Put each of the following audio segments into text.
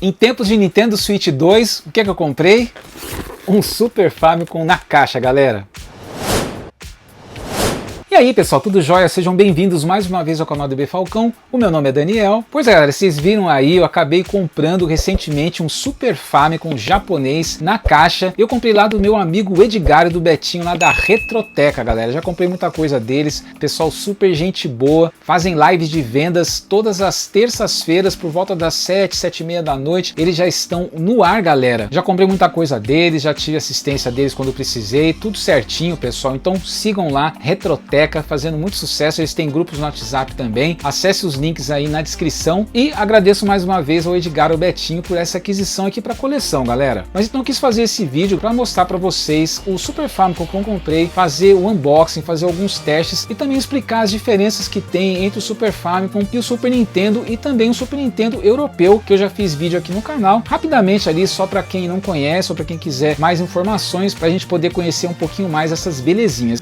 Em tempos de Nintendo Switch 2, o que é que eu comprei? Um Super Famicom na caixa, galera. E aí pessoal, tudo jóia? Sejam bem-vindos mais uma vez ao canal do Falcão. O meu nome é Daniel. Pois é galera, vocês viram aí, eu acabei comprando recentemente um Super Famicom japonês na caixa. Eu comprei lá do meu amigo Edgar e do Betinho lá da Retroteca, galera. Já comprei muita coisa deles, pessoal super gente boa. Fazem lives de vendas todas as terças-feiras por volta das 7, 7h30 da noite. Eles já estão no ar, galera. Já comprei muita coisa deles, já tive assistência deles quando precisei. Tudo certinho, pessoal. Então sigam lá, Retroteca, fazendo muito sucesso. Eles têm grupos no WhatsApp também. Acesse os links aí na descrição e agradeço mais uma vez ao Edgar e ao Betinho por essa aquisição aqui para coleção, galera. Mas então eu quis fazer esse vídeo para mostrar para vocês o Super Famicom que eu comprei, fazer o unboxing, fazer alguns testes e também explicar as diferenças que tem entre o Super Famicom e o Super Nintendo e também o Super Nintendo europeu, que eu já fiz vídeo aqui no canal, rapidamente ali só para quem não conhece ou para quem quiser mais informações, para a gente poder conhecer um pouquinho mais essas belezinhas.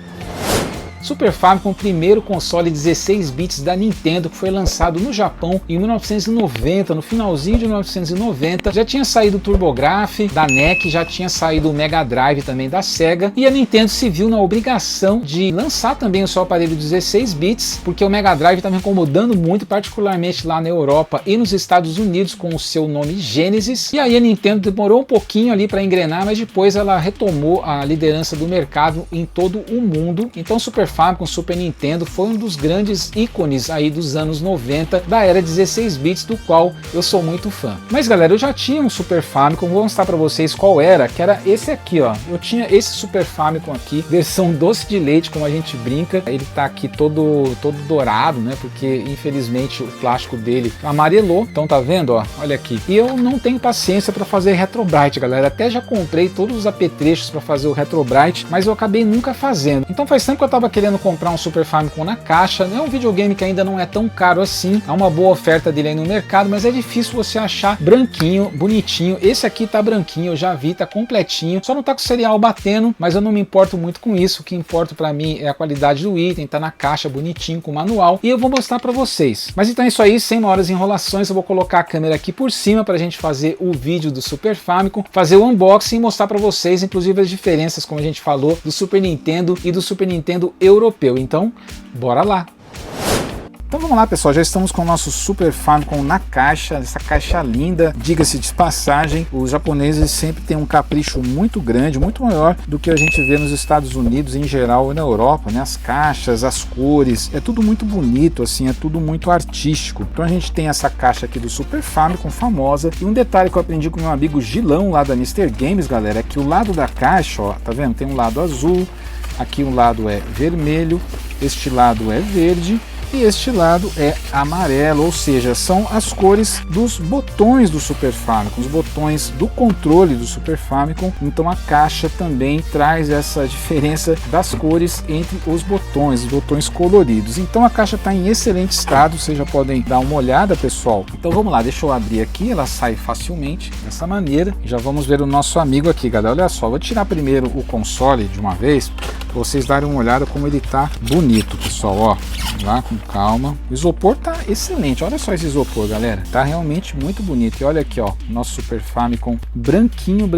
Super Famicom, primeiro console 16 bits da Nintendo, que foi lançado no Japão em 1990, no finalzinho de 1990. Já tinha saído o TurboGrafx da NEC, já tinha saído o Mega Drive também da Sega, e a Nintendo se viu na obrigação de lançar também o seu aparelho 16 bits, porque o Mega Drive estava incomodando muito, particularmente lá na Europa e nos Estados Unidos com o seu nome Genesis. E aí a Nintendo demorou um pouquinho ali para engrenar, mas depois ela retomou a liderança do mercado em todo o mundo. Então Super Famicom, Super Nintendo foi um dos grandes ícones aí dos anos 90 da era 16 bits, do qual eu sou muito fã. Mas galera, eu já tinha um Super Famicom, vou mostrar para vocês qual era, que era esse aqui, ó. Eu tinha esse Super Famicom aqui, versão doce de leite, como a gente brinca. Ele tá aqui todo dourado, né? Porque infelizmente o plástico dele amarelou. Então tá vendo, ó? Olha aqui. E eu não tenho paciência para fazer Retrobrite, galera. Até já comprei todos os apetrechos para fazer o Retrobrite, mas eu acabei nunca fazendo. Então faz tempo que eu tava querendo comprar um Super Famicom na caixa. É um videogame que ainda não é tão caro assim, há uma boa oferta dele aí no mercado, mas é difícil você achar branquinho, bonitinho. Esse aqui tá branquinho, eu já vi, tá completinho, só não tá com o serial batendo, mas eu não me importo muito com isso. O que importa para mim é a qualidade do item, tá na caixa bonitinho com manual, e eu vou mostrar para vocês. Mas então é isso aí, sem maiores enrolações, eu vou colocar a câmera aqui por cima pra gente fazer o vídeo do Super Famicom, fazer o unboxing e mostrar para vocês, inclusive as diferenças, como a gente falou, do Super Nintendo e do Super Nintendo europeu. Então, bora lá! Então vamos lá pessoal, já estamos com o nosso Super Famicom na caixa, essa caixa linda. Diga-se de passagem, os japoneses sempre têm um capricho muito grande, muito maior do que a gente vê nos Estados Unidos em geral e na Europa, né? As caixas, as cores, é tudo muito bonito, assim, é tudo muito artístico. Então a gente tem essa caixa aqui do Super Famicom famosa, e um detalhe que eu aprendi com meu amigo Gilão lá da Mr. Games, galera, é que o lado da caixa, ó, tá vendo? Tem um lado azul, aqui um lado é vermelho, este lado é verde e este lado é amarelo, ou seja, são as cores dos botões do Super Famicom, os botões do controle do Super Famicom. Então a caixa também traz essa diferença das cores entre os botões coloridos. Então a caixa está em excelente estado, vocês já podem dar uma olhada, pessoal. Então vamos lá, deixa eu abrir aqui, ela sai facilmente dessa maneira. Já vamos ver o nosso amigo aqui, galera. Olha só, vou tirar primeiro o console de uma vez, para vocês darem uma olhada como ele tá bonito, pessoal, ó. Vamos lá, com calma. O isopor tá excelente, olha só esse isopor, galera, tá realmente muito bonito. E olha aqui, ó, nosso Super Famicom branquinho,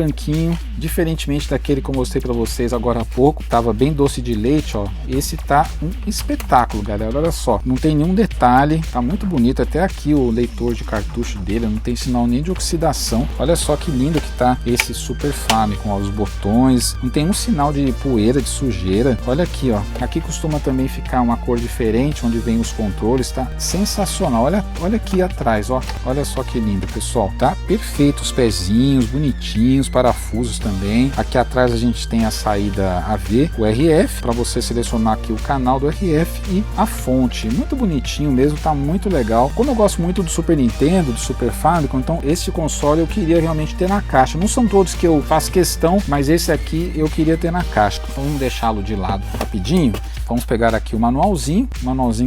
diferentemente daquele que eu mostrei para vocês agora há pouco, tava bem doce de leite, ó. Esse tá um espetáculo, galera, olha só, não tem nenhum detalhe, tá muito bonito. Até aqui o leitor de cartucho dele não tem sinal nem de oxidação. Olha só que lindo que tá esse Super Famicom, ó, os botões, não tem um sinal de poeira, de sujeira. Olha aqui, ó, aqui costuma também ficar uma cor diferente, onde vem os controles, tá sensacional. Olha aqui atrás, ó, olha só que lindo, pessoal, tá perfeito, os pezinhos bonitinhos, parafusos também. Aqui atrás a gente tem a saída AV, o RF, para você selecionar aqui o canal do RF e a fonte, muito bonitinho mesmo, tá muito legal. Como eu gosto muito do Super Nintendo, do Super Famicom, então esse console eu queria realmente ter na caixa. Não são todos que eu faço questão, mas esse aqui eu queria ter na caixa. Então vamos deixá-lo de lado rapidinho Vamos pegar aqui o manualzinho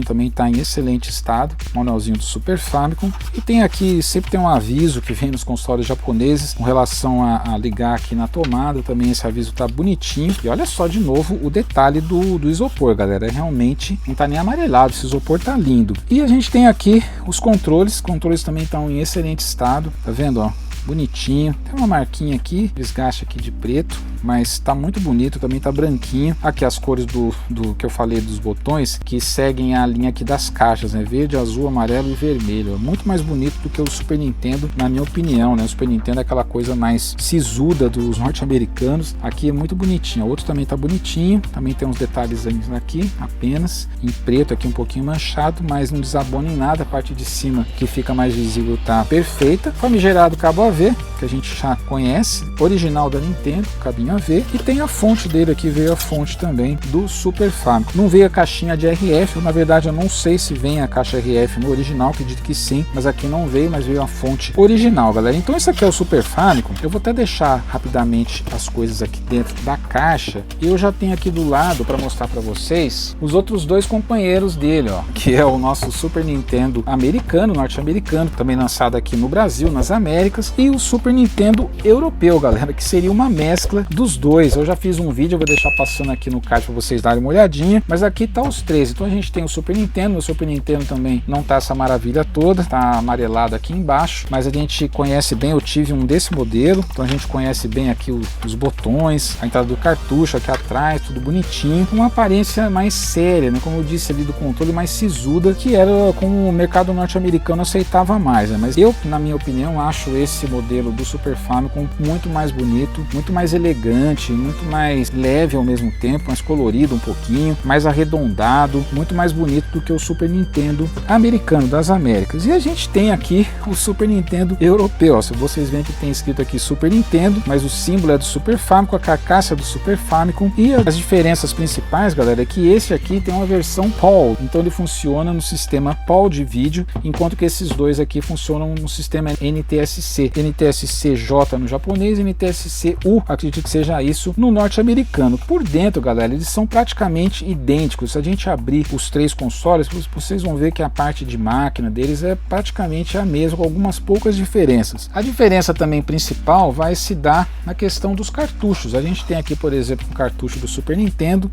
também está em excelente estado, manualzinho do Super Famicom, e tem aqui, sempre tem um aviso que vem nos consoles japoneses com relação a ligar aqui na tomada, também esse aviso tá bonitinho, e olha só de novo o detalhe do isopor, galera, realmente não tá nem amarelado, esse isopor tá lindo. E a gente tem aqui os controles também estão em excelente estado, tá vendo, ó? Bonitinho, tem uma marquinha aqui, desgaste aqui de preto, mas tá muito bonito, também tá branquinho. Aqui as cores do que eu falei dos botões, que seguem a linha aqui das caixas, né? Verde, azul, amarelo e vermelho. É muito mais bonito do que o Super Nintendo, na minha opinião, né? O Super Nintendo é aquela coisa mais sisuda dos norte-americanos. Aqui é muito bonitinho, o outro também tá bonitinho, também tem uns detalhes aqui, apenas em preto, aqui um pouquinho manchado, mas não desabona em nada. A parte de cima que fica mais visível tá perfeita. Famigerado cabo AV, que a gente já conhece, original da Nintendo, cabinho AV, e tem a fonte dele aqui, veio a fonte também do Super Famicom. Não veio a caixinha de RF, na verdade eu não sei se vem a caixa RF no original, acredito que sim, mas aqui não veio, mas veio a fonte original, galera. Então esse aqui é o Super Famicom. Eu vou até deixar rapidamente as coisas aqui dentro da caixa, e eu já tenho aqui do lado para mostrar para vocês os outros dois companheiros dele, ó, que é o nosso Super Nintendo americano, norte-americano, também lançado aqui no Brasil, nas Américas, e o Super Nintendo europeu, galera, que seria uma mescla dos dois. Eu já fiz um vídeo, eu vou deixar passando aqui no card para vocês darem uma olhadinha, mas aqui tá os três. Então a gente tem o Super Nintendo, também não tá essa maravilha toda, tá amarelado aqui embaixo, mas a gente conhece bem, eu tive um desse modelo, então a gente conhece bem aqui os botões, a entrada do cartucho aqui atrás, tudo bonitinho, com uma aparência mais séria, né? Como eu disse ali, do controle mais sisuda, que era como o mercado norte-americano aceitava mais, né? Mas eu, na minha opinião, acho esse modelo do Super Famicom muito mais bonito, muito mais elegante, muito mais leve ao mesmo tempo, mais colorido um pouquinho, mais arredondado, muito mais bonito do que o Super Nintendo americano das Américas. E a gente tem aqui o Super Nintendo europeu, ó, se vocês veem que tem escrito aqui Super Nintendo, mas o símbolo é do Super Famicom, a carcaça é do Super Famicom, e as diferenças principais, galera, é que esse aqui tem uma versão PAL, então ele funciona no sistema PAL de vídeo, enquanto que esses dois aqui funcionam no sistema NTSC, NTSC-J no japonês, NTSC-U, acredito que seja isso, no norte-americano. Por dentro, galera, eles são praticamente idênticos. Se a gente abrir os três consoles, vocês vão ver que a parte de máquina deles é praticamente a mesma, com algumas poucas diferenças. A diferença também principal vai se dar na questão dos cartuchos. A gente tem aqui, por exemplo, um cartucho do Super Nintendo,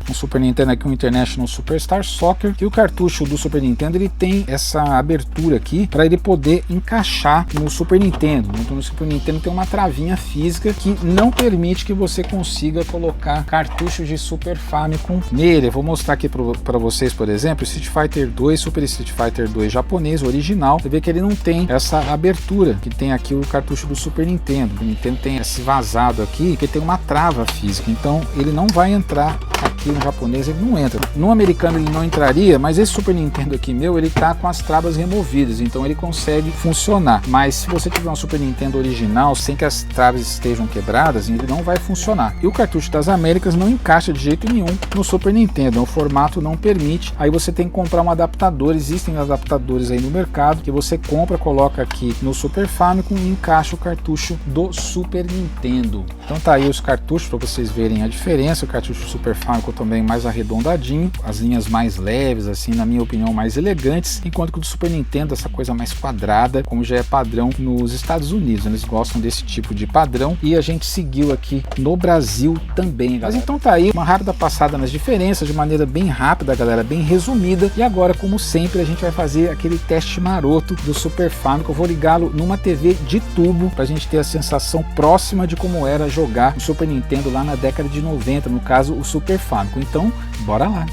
aqui, um International Superstar Soccer, e o cartucho do Super Nintendo ele tem essa abertura aqui para ele poder encaixar no Super Nintendo. Então no Super Nintendo tem uma travinha física que não permite que você consiga colocar cartuchos de Super Famicom nele. Eu vou mostrar aqui para vocês, por exemplo, Street Fighter 2, Super Street Fighter 2 japonês, original. Você vê que ele não tem essa abertura que tem aqui o cartucho do Super Nintendo. O Nintendo tem esse vazado aqui, que tem uma trava física, então ele não vai entrar aqui no japonês, ele não entra. No americano ele não entraria, mas esse Super Nintendo aqui meu, ele tá com as travas removidas, então ele consegue funcionar. Mas se você tiver um Super Nintendo original, sem que as traves estejam quebradas, ele não vai funcionar. E o cartucho das Américas não encaixa de jeito nenhum no Super Nintendo, o formato não permite. Aí você tem que comprar um adaptador, existem adaptadores aí no mercado, que você compra, coloca aqui no Super Famicom e encaixa o cartucho do Super Nintendo. Então tá aí os cartuchos para vocês verem a diferença. O cartucho do Super Famicom também mais arredondadinho, as linhas mais leves, assim, na minha opinião, mais elegantes, enquanto que o do Super Nintendo, essa coisa mais quadrada, como já é padrão nos Estados Unidos, eles gostam desse tipo de padrão, e a gente seguiu aqui no Brasil também, galera. Mas então tá aí, uma rápida passada nas diferenças, de maneira bem rápida, galera, bem resumida, e agora, como sempre, a gente vai fazer aquele teste maroto do Super Famicom. Eu vou ligá-lo numa TV de tubo, pra gente ter a sensação próxima de como era jogar o Super Nintendo lá na década de 90, no caso, o Super Famicom. Então, bora lá!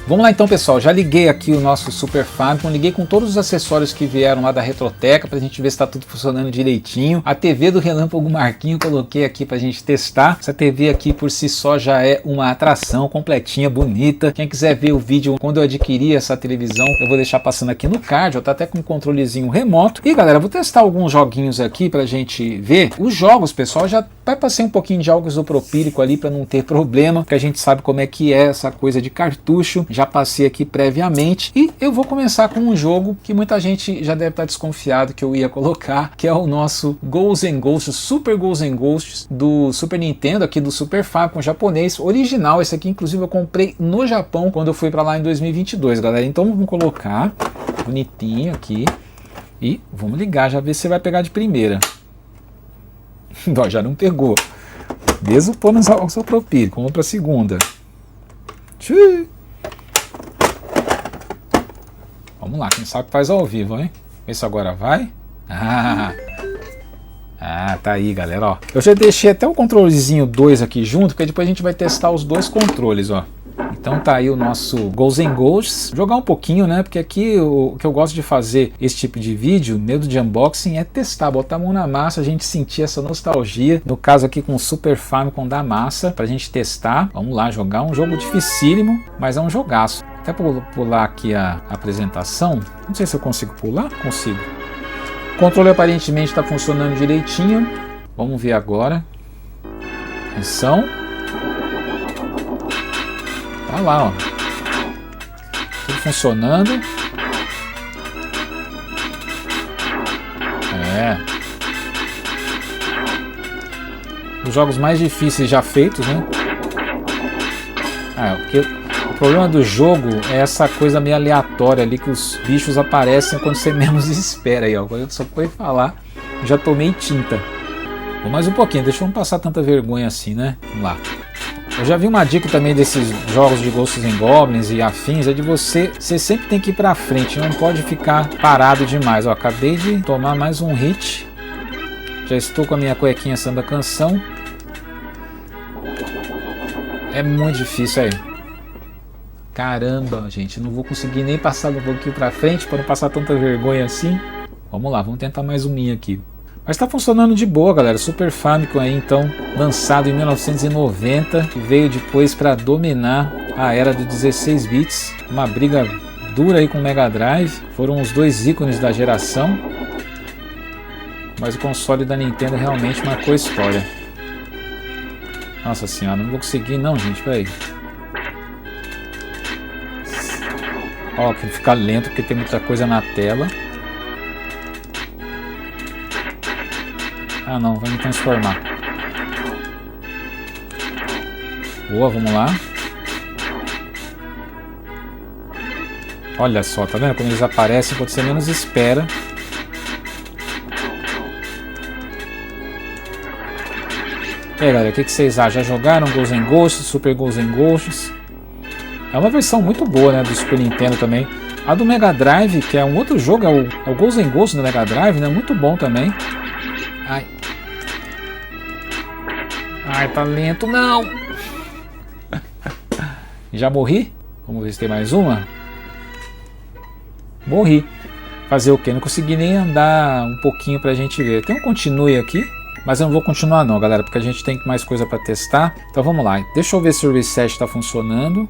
Vamos lá então, pessoal, já liguei aqui o nosso Super Famicom, liguei com todos os acessórios que vieram lá da Retroteca pra gente ver se tá tudo funcionando direitinho. A TV do Relâmpago Marquinho coloquei aqui pra gente testar. Essa TV aqui por si só já é uma atração completinha, bonita. Quem quiser ver o vídeo quando eu adquiri essa televisão, eu vou deixar passando aqui no card, ó, tá até com um controlezinho remoto. E galera, vou testar alguns joguinhos aqui pra gente ver. Os jogos, pessoal, já passei um pouquinho de álcool isopropílico ali para não ter problema, porque a gente sabe como é que é essa coisa de cartucho. Já passei aqui previamente e eu vou começar com um jogo que muita gente já deve estar desconfiado que eu ia colocar, que é o nosso Ghosts and Ghosts, Super Ghosts and Ghosts do Super Nintendo, aqui do Super Famicom japonês, original. Esse aqui inclusive eu comprei no Japão quando eu fui para lá em 2022, galera. Então vamos colocar bonitinho aqui e vamos ligar, já ver se vai pegar de primeira. Não, já não pegou. Mesmo pôr no isopropílico. Vamos para a segunda. Vamos lá, quem sabe faz ao vivo, hein? Vê se agora vai. Tá aí, galera, ó. Eu já deixei até o controlezinho 2 aqui junto, porque depois a gente vai testar os dois controles, ó. Então tá aí o nosso Ghosts and Ghosts. Jogar um pouquinho, né? Porque aqui o que eu gosto de fazer esse tipo de vídeo, medo de unboxing, é testar, botar a mão na massa, a gente sentir essa nostalgia. No caso aqui com o Super Famicom da massa, pra gente testar. Vamos lá, jogar um jogo dificílimo, mas é um jogaço. Até pular aqui a apresentação. Não sei se eu consigo pular. Consigo. O controle aparentemente está funcionando direitinho. Vamos ver agora. Atenção. Tá lá, ó. Tudo funcionando. Os jogos mais difíceis já feitos, né? O problema do jogo é essa coisa meio aleatória ali, que os bichos aparecem quando você menos espera aí, ó. Quando eu só foi falar, já tomei tinta. Vou mais um pouquinho, deixa eu não passar tanta vergonha assim, né? Vamos lá. Eu já vi uma dica também desses jogos de Ghosts and Goblins e afins, é de você sempre tem que ir pra frente, não pode ficar parado demais. Ó, acabei de tomar mais um hit. Já estou com a minha cuequinha samba canção. É muito difícil aí. Caramba, gente, não vou conseguir nem passar um pouquinho pra frente para não passar tanta vergonha assim. Vamos lá, vamos tentar mais um minha aqui. Mas está funcionando de boa, galera. Super Famicom aí, então, lançado em 1990, que veio depois para dominar a era do 16 bits. Uma briga dura aí com o Mega Drive. Foram os dois ícones da geração. Mas o console da Nintendo realmente marcou a história. Nossa senhora, não vou conseguir não, gente, peraí. Ó, que fica lento porque tem muita coisa na tela. Ah não, vai me transformar. Boa, vamos lá. Olha só, tá vendo? Quando eles aparecem, quando você menos espera. E aí, galera, o que vocês acham? Já jogaram Ghosts and Ghosts, Super Ghosts and Ghosts? É uma versão muito boa, né, do Super Nintendo também. A do Mega Drive, que é um outro jogo, é o Ghosts and Ghosts do Mega Drive, né? Muito bom também. Ai. Ai, tá lento, não! Já morri? Vamos ver se tem mais uma. Morri. Fazer o quê? Não consegui nem andar um pouquinho pra gente ver. Tem um continue aqui, mas eu não vou continuar não, galera, porque a gente tem mais coisa pra testar. Então vamos lá. Deixa eu ver se o reset tá funcionando.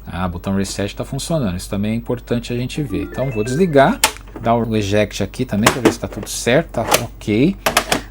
Ah, o botão reset tá funcionando. Isso também é importante a gente ver. Então vou desligar. Dar o eject aqui também para ver se tá tudo certo. Tá ok.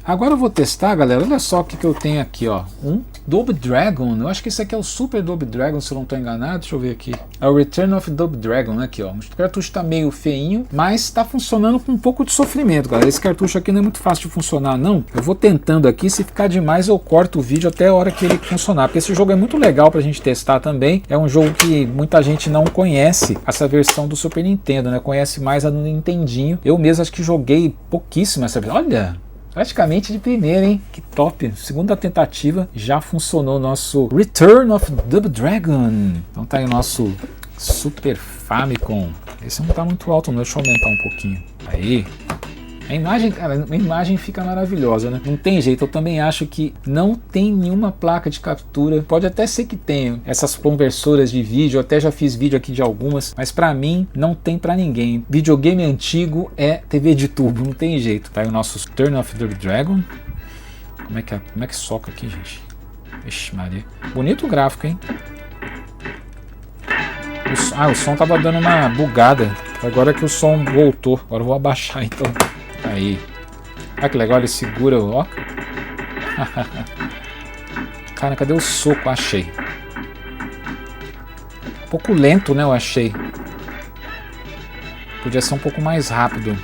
Agora eu vou testar, galera. Olha só o que eu tenho aqui, ó. Um Double Dragon. Eu acho que esse aqui é o Super Double Dragon, se eu não estou enganado. Deixa eu ver aqui. É o Return of Double Dragon, né? Aqui, ó. O cartucho tá meio feinho, mas está funcionando com um pouco de sofrimento, galera. Esse cartucho aqui não é muito fácil de funcionar, não. Eu vou tentando aqui. Se ficar demais, eu corto o vídeo até a hora que ele funcionar. Porque esse jogo é muito legal pra gente testar também. É um jogo que muita gente não conhece, essa versão do Super Nintendo, né? Conhece mais a do Nintendinho. Eu mesmo acho que joguei pouquíssimo essa versão. Olha! Praticamente de primeira, hein? Que top! Segunda tentativa, já funcionou o nosso Return of Double Dragon. Então tá aí o nosso Super Famicom. Esse não tá muito alto não, deixa eu aumentar um pouquinho. Aí. A imagem, cara, a imagem fica maravilhosa, né? Não tem jeito, eu também acho que não tem nenhuma placa de captura. Pode até ser que tenha essas conversoras de vídeo, eu até já fiz vídeo aqui de algumas, mas pra mim não tem pra ninguém. Videogame antigo é TV de tubo, não tem jeito. Tá aí o nosso Turn of the Dragon. Como é que soca aqui, gente? Ixi, Maria. Bonito o gráfico, hein? O som tava dando uma bugada. Agora que o som voltou. Agora eu vou abaixar então. Aí. Olha que legal, ele segura, ó. Cara, cadê o soco? Achei. Um pouco lento, né? Eu achei. Podia ser um pouco mais rápido.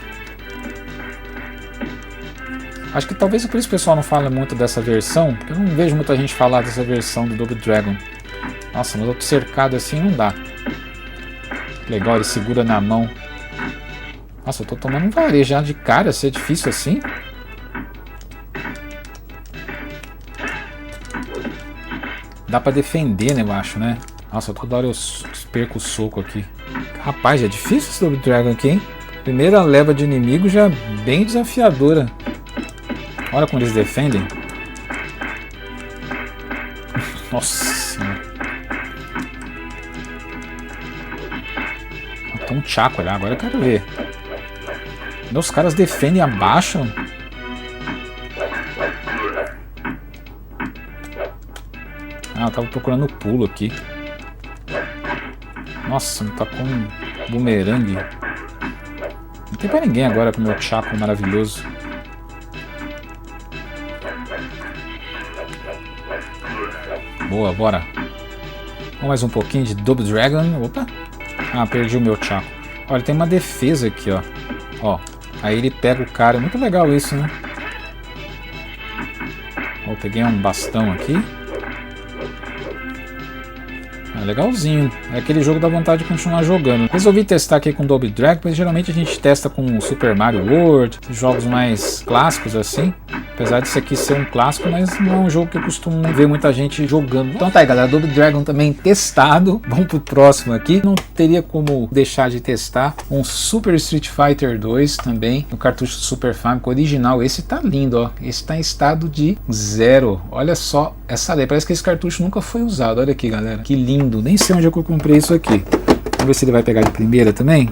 Acho que talvez por isso o pessoal não fala muito dessa versão, porque eu não vejo muita gente falar dessa versão do Double Dragon. Nossa, mas eu tô cercado assim não dá. Legal, ele segura na mão. Nossa, eu tô tomando um varejo já de cara, se é difícil assim. Dá pra defender, né, eu acho, né? Nossa, toda hora eu perco o soco aqui. Rapaz, é difícil esse Double Dragon aqui, hein? Primeira leva de inimigo já bem desafiadora. Olha como eles defendem. Nossa senhora. Tem um chaco ali. Agora eu quero ver. Os caras defendem e abaixam. Ah, eu tava procurando o pulo aqui. Nossa, tá com um bumerangue. Não tem pra ninguém agora com o meu chaco maravilhoso. Boa, bora. Vamos mais um pouquinho de Double Dragon. Opa. Ah, perdi o meu chaco. Olha, tem uma defesa aqui, ó. Ó. Aí ele pega o cara. Muito legal isso, né? Ó, peguei um bastão aqui. Ah, legalzinho. É aquele jogo da vontade de continuar jogando. Resolvi testar aqui com Double Dragon, pois geralmente a gente testa com Super Mario World, jogos mais clássicos assim. Apesar disso aqui ser um clássico, mas não é um jogo que eu costumo ver muita gente jogando. Então tá aí, galera, Double Dragon também testado. Vamos pro próximo aqui. Não teria como deixar de testar um Super Street Fighter 2 também, no cartucho Super Famicom original. Esse tá lindo, ó. Esse tá em estado de 0. Olha só essa lei. Parece que esse cartucho nunca foi usado. Olha aqui, galera. Que lindo. Nem sei onde é que eu comprei isso aqui. Vamos ver se ele vai pegar de primeira também.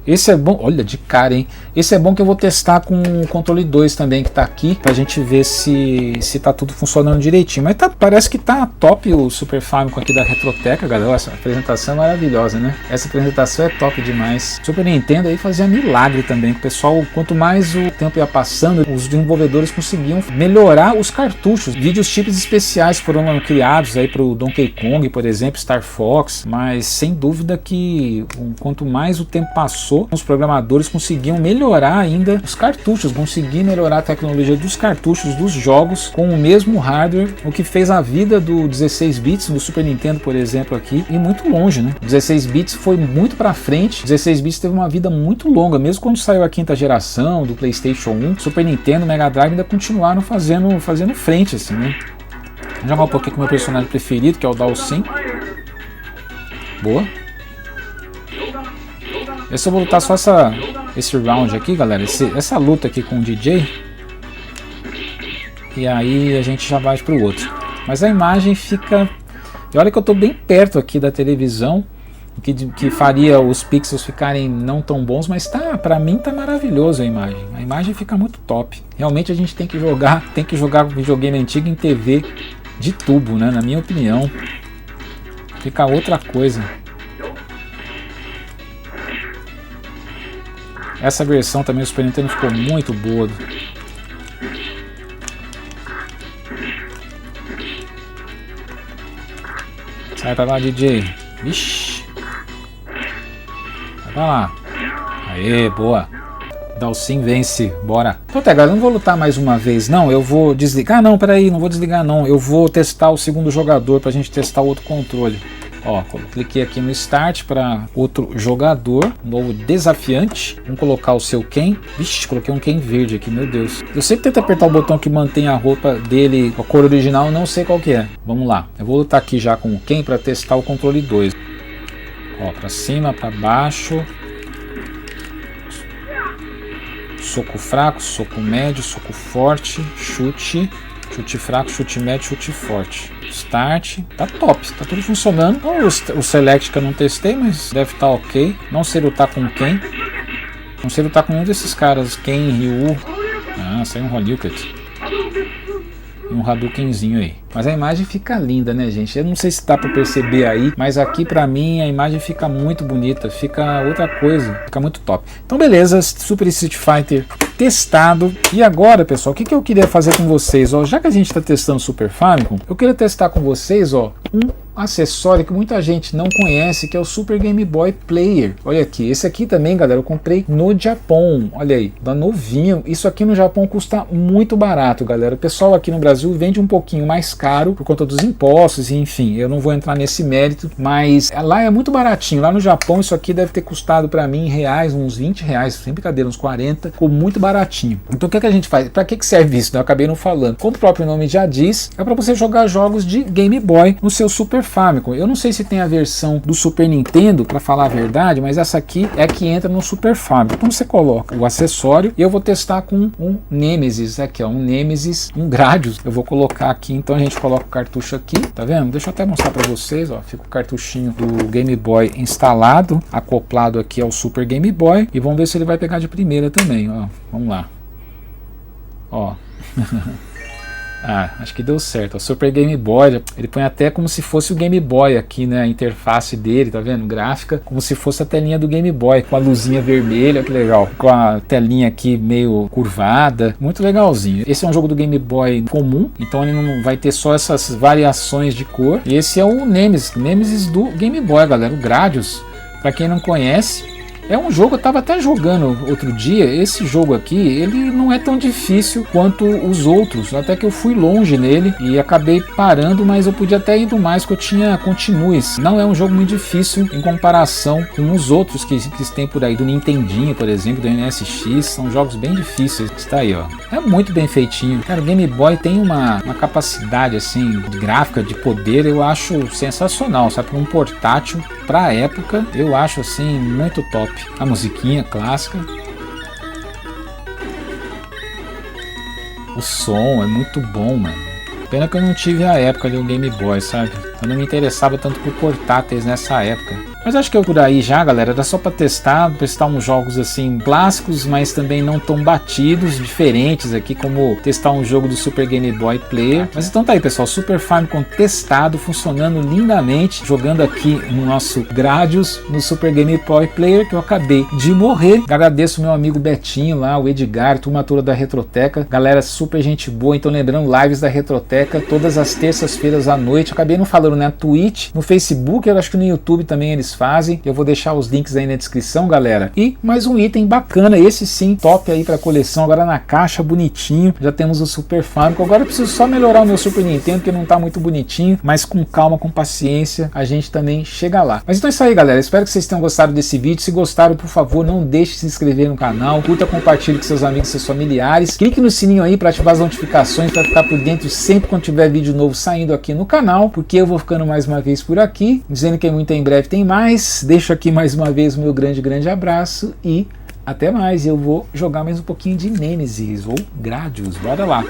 Esse é bom, olha, de cara, hein? Esse é bom que eu vou testar com o controle 2 também, que tá aqui, pra gente ver se tá tudo funcionando direitinho. Mas tá, parece que tá top o Super Famicom aqui da Retroteca, galera. Essa apresentação é maravilhosa, né? Essa apresentação é top demais. Super Nintendo aí fazia milagre também. O pessoal, quanto mais o tempo ia passando, os desenvolvedores conseguiam melhorar os cartuchos. Vídeos chips especiais foram criados aí pro Donkey Kong, por exemplo, Star Fox. Mas sem dúvida que quanto mais o tempo passou, os programadores conseguiam melhorar ainda os cartuchos, conseguiam melhorar a tecnologia dos cartuchos dos jogos com o mesmo hardware, o que fez a vida do 16 bits no Super Nintendo, por exemplo, aqui ir muito longe, né? 16 bits foi muito para frente, 16 bits teve uma vida muito longa, mesmo quando saiu a quinta geração do PlayStation 1, Super Nintendo, Mega Drive ainda continuaram fazendo frente assim, né? Vou jogar um pouquinho com o meu personagem preferido, que é o Dhalsim. Boa. Eu vou lutar só esse round aqui, galera, essa luta aqui com o DJ. E aí a gente já vai pro outro. Mas a imagem fica... E olha que eu tô bem perto aqui da televisão, que faria os pixels ficarem não tão bons, mas tá, pra mim tá maravilhoso a imagem. A imagem fica muito top. Realmente a gente tem que jogar videogame antigo em TV de tubo, né? Na minha opinião. Fica outra coisa. Essa versão também do Super Nintendo ficou muito boa. Sai pra lá, DJ. Vixe. Vai pra lá. Aê, boa. Dhalsim vence. Bora. Então, galera, não vou lutar mais uma vez, não. Eu vou desligar. Não, peraí, não vou desligar, não. Eu vou testar o segundo jogador pra gente testar o outro controle. Ó, cliquei aqui no Start para outro jogador, um novo desafiante. Vamos colocar o seu Ken. Vixe, coloquei um Ken verde aqui, meu Deus. Eu sempre tento apertar o botão que mantém a roupa dele, a cor original, não sei qual que é. Vamos lá, eu vou lutar aqui já com o Ken para testar o controle 2. Ó, para cima, para baixo. Soco fraco, soco médio, soco forte, chute. Chute fraco, chute médio, chute forte. Start, tá top, tá tudo funcionando. O Select que eu não testei, mas deve estar ok. Não sei lutar com quem. Não sei lutar com nenhum desses caras. Ken, Ryu. Ah, saiu um Hadouken. E um Hadoukenzinho aí. Mas a imagem fica linda, né, gente? Eu não sei se dá pra perceber aí, mas aqui pra mim a imagem fica muito bonita. Fica outra coisa, fica muito top. Então beleza, Super Street Fighter testado. E agora, pessoal, o que eu queria fazer com vocês? Ó, já que a gente está testando Super Famicom, eu queria testar com vocês, ó, um acessório que muita gente não conhece, que é o Super Game Boy Player. Olha aqui, esse aqui também, galera, eu comprei no Japão. Olha aí, da novinho. Isso aqui no Japão custa muito barato, galera. O pessoal aqui no Brasil vende um pouquinho mais caro por conta dos impostos, e enfim, eu não vou entrar nesse mérito, mas lá é muito baratinho. Lá no Japão isso aqui deve ter custado para mim em reais, uns 20 reais, sem brincadeira, uns 40, ficou muito baratinho. Então o que a gente faz? Para que serve isso? Eu acabei não falando. Como o próprio nome já diz, é para você jogar jogos de Game Boy no seu Super Famicom. Eu não sei se tem a versão do Super Nintendo, para falar a verdade, mas essa aqui é que entra no Super Famicom. Então você coloca o acessório e eu vou testar com um Nemesis, aqui ó, um Nemesis, um Gradius. Eu vou colocar aqui, então a gente coloca o cartucho aqui, tá vendo? Deixa eu até mostrar para vocês, ó, fica o cartuchinho do Game Boy instalado, acoplado aqui ao Super Game Boy, e vamos ver se ele vai pegar de primeira também, ó. Vamos lá. Ó. Ah, acho que deu certo. O Super Game Boy, ele põe até como se fosse o Game Boy aqui, né? A interface dele, tá vendo? Gráfica, como se fosse a telinha do Game Boy, com a luzinha vermelha, que legal. Com a telinha aqui meio curvada, muito legalzinho. Esse é um jogo do Game Boy comum, então ele não vai ter só essas variações de cor. E esse é o Nemesis do Game Boy, galera, o Gradius. Pra quem não conhece, é um jogo, eu estava até jogando outro dia, esse jogo aqui, ele não é tão difícil quanto os outros, até que eu fui longe nele e acabei parando, mas eu podia até ido mais, porque eu tinha continues. Não é um jogo muito difícil em comparação com os outros que tem por aí, do Nintendinho, por exemplo, do NSX, são jogos bem difíceis. Está aí, ó. É muito bem feitinho. Cara, o Game Boy tem uma capacidade, assim, de gráfica, de poder, eu acho sensacional, sabe? Para um portátil, pra época, eu acho, assim, muito top. A musiquinha clássica, o som é muito bom, mano. Pena que eu não tive a época de um Game Boy, sabe? Eu não me interessava tanto por portáteis nessa época. Mas acho que eu por aí já, galera, era só para testar uns jogos assim clássicos, mas também não tão batidos, diferentes aqui, como testar um jogo do Super Game Boy Player. Mas então tá aí, pessoal, Super Famicom testado, funcionando lindamente, jogando aqui no nosso Gradius, no Super Game Boy Player, que eu acabei de morrer. Agradeço meu amigo Betinho lá, o Edgar, turma toda da Retroteca, galera super gente boa. Então lembrando, lives da Retroteca todas as terças-feiras à noite. Eu acabei não falando, né? Twitch, no Facebook, eu acho que no YouTube também eles fazem. Eu vou deixar os links aí na descrição, galera. E mais um item bacana, esse sim, top aí pra coleção, agora na caixa, bonitinho. Já temos o Super Famicom. Agora eu preciso só melhorar o meu Super Nintendo, que não tá muito bonitinho, mas com calma, com paciência, a gente também chega lá. Mas então é isso aí, galera. Espero que vocês tenham gostado desse vídeo. Se gostaram, por favor, não deixe de se inscrever no canal, curta, compartilhe com seus amigos e seus familiares. Clique no sininho aí para ativar as notificações, para ficar por dentro sempre quando tiver vídeo novo saindo aqui no canal, porque eu vou ficando mais uma vez por aqui, dizendo que muito em breve tem mais. Deixo aqui mais uma vez o meu grande abraço e até mais. Eu vou jogar mais um pouquinho de Nemesis ou Gradius. Bora lá!